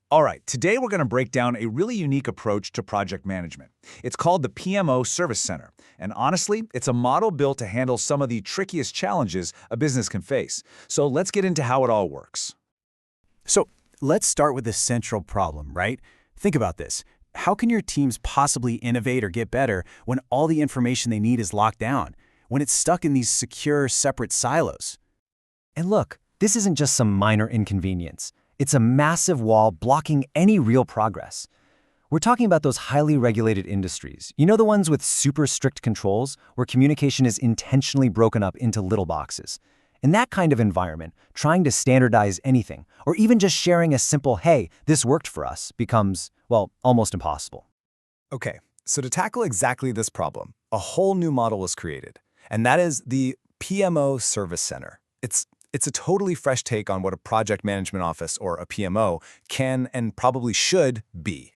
All right, today we're going to break down a really unique approach to project management. It's called the PMO Service Center, and honestly, it's a model built to handle some of the trickiest challenges a business can face. So let's get into how it all works. So let's start with the central problem, right? Think about this. How can your teams possibly innovate or get better when all the information they need is locked down, when it's stuck in these secure, separate silos? And look, this isn't just some minor inconvenience. It's a massive wall blocking any real progress. We're talking about those highly regulated industries. You know, the ones with super strict controls where communication is intentionally broken up into little boxes. In that kind of environment, trying to standardize anything, or even just sharing a simple, hey, this worked for us, becomes, well, almost impossible. Okay, so to tackle exactly this problem, a whole new model was created, and that is the PMO Service Center. It's a totally fresh take on what a project management office, or a PMO, can and probably should be.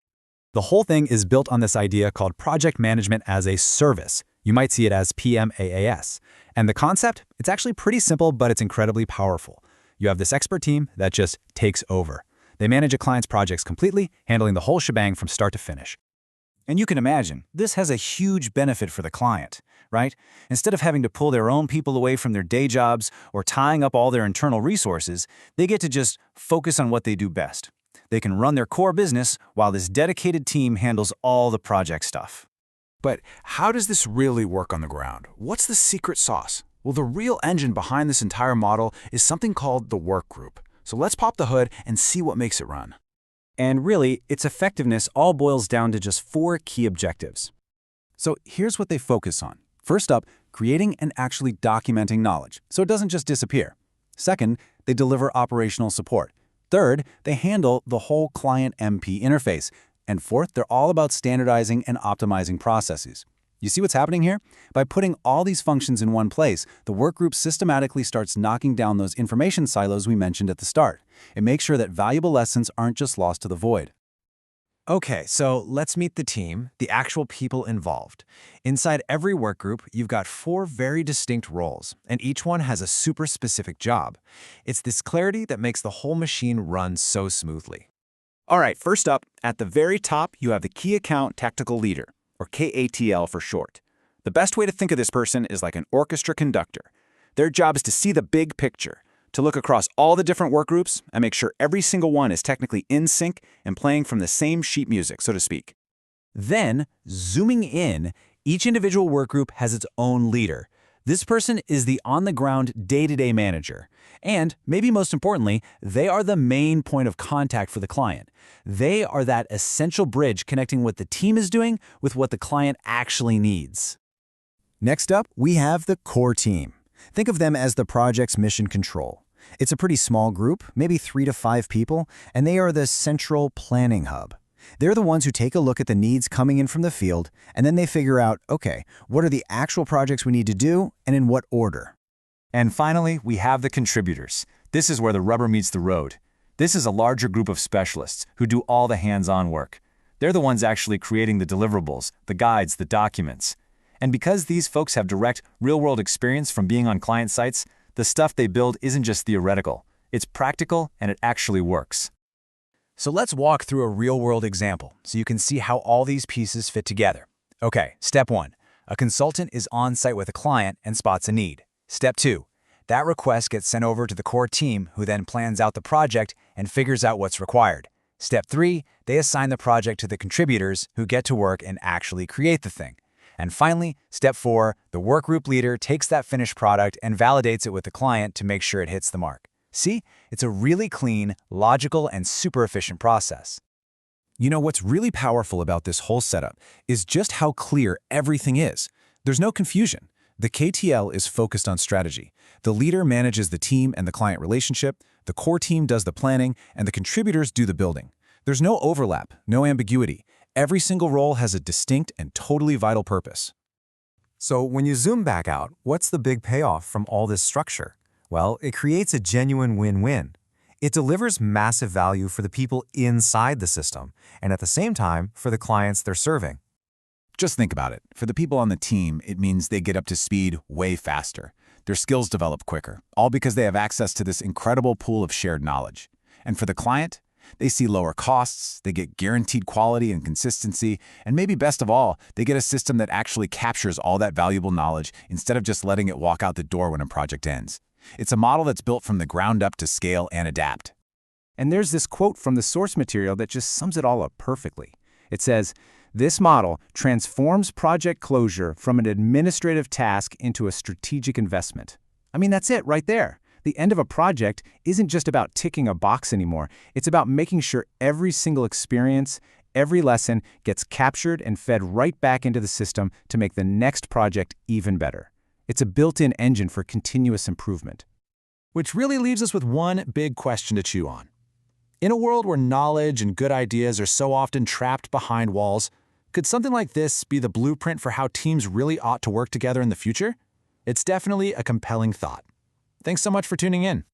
The whole thing is built on this idea called project management as a service. You might see it as PMaaS. And the concept, it's actually pretty simple, but it's incredibly powerful. You have this expert team that just takes over. They manage a client's projects completely, handling the whole shebang from start to finish. And you can imagine, this has a huge benefit for the client, right? Instead of having to pull their own people away from their day jobs or tying up all their internal resources, they get to just focus on what they do best. They can run their core business while this dedicated team handles all the project stuff. But how does this really work on the ground? What's the secret sauce? Well, the real engine behind this entire model is something called the work group. So let's pop the hood and see what makes it run. And really, its effectiveness all boils down to just 4 key objectives. So here's what they focus on. First up, creating and actually documenting knowledge, so it doesn't just disappear. Second, they deliver operational support. Third, they handle the whole client MP interface. And fourth, they're all about standardizing and optimizing processes. You see what's happening here? By putting all these functions in one place, the workgroup systematically starts knocking down those information silos we mentioned at the start. It makes sure that valuable lessons aren't just lost to the void. Okay, so let's meet the team, the actual people involved. Inside every workgroup, you've got 4 very distinct roles, and each one has a super specific job. It's this clarity that makes the whole machine run so smoothly. All right, first up, at the very top, you have the Key Account Tactical Leader, or KATL for short. The best way to think of this person is like an orchestra conductor. Their job is to see the big picture, to look across all the different work groups and make sure every single one is technically in sync and playing from the same sheet music, so to speak. Then, zooming in, each individual workgroup has its own leader. This person is the on-the-ground day-to-day manager. And, maybe most importantly, they are the main point of contact for the client. They are that essential bridge connecting what the team is doing with what the client actually needs. Next up, we have the core team. Think of them as the project's mission control. It's a pretty small group, maybe 3 to 5 people, and they are the central planning hub. They're the ones who take a look at the needs coming in from the field, and then they figure out, okay, what are the actual projects we need to do, and in what order? And finally, we have the contributors. This is where the rubber meets the road. This is a larger group of specialists who do all the hands-on work. They're the ones actually creating the deliverables, the guides, the documents. And because these folks have direct, real-world experience from being on client sites, the stuff they build isn't just theoretical. It's practical, and it actually works. So let's walk through a real-world example so you can see how all these pieces fit together. Okay, step 1. A consultant is on site with a client and spots a need. Step 2. That request gets sent over to the core team, who then plans out the project and figures out what's required. Step 3. They assign the project to the contributors, who get to work and actually create the thing. And finally, step 4, the workgroup leader takes that finished product and validates it with the client to make sure it hits the mark. See, it's a really clean, logical, and super efficient process. You know, what's really powerful about this whole setup is just how clear everything is. There's no confusion. The KTL is focused on strategy. The leader manages the team and the client relationship, the core team does the planning, and the contributors do the building. There's no overlap, no ambiguity. Every single role has a distinct and totally vital purpose. So when you zoom back out, what's the big payoff from all this structure? Well, it creates a genuine win-win. It delivers massive value for the people inside the system, and at the same time, for the clients they're serving. Just think about it. For the people on the team, it means they get up to speed way faster. Their skills develop quicker, all because they have access to this incredible pool of shared knowledge. And for the client, They see lower costs, they get guaranteed quality and consistency, and maybe best of all, they get a system that actually captures all that valuable knowledge instead of just letting it walk out the door when a project ends. It's a model that's built from the ground up to scale and adapt. And there's this quote from the source material that just sums it all up perfectly. It says, "This model transforms project closure from an administrative task into a strategic investment." I mean, that's it right there. The end of a project isn't just about ticking a box anymore. It's about making sure every single experience, every lesson gets captured and fed right back into the system to make the next project even better. It's a built-in engine for continuous improvement. Which really leaves us with one big question to chew on. In a world where knowledge and good ideas are so often trapped behind walls, could something like this be the blueprint for how teams really ought to work together in the future? It's definitely a compelling thought. Thanks so much for tuning in.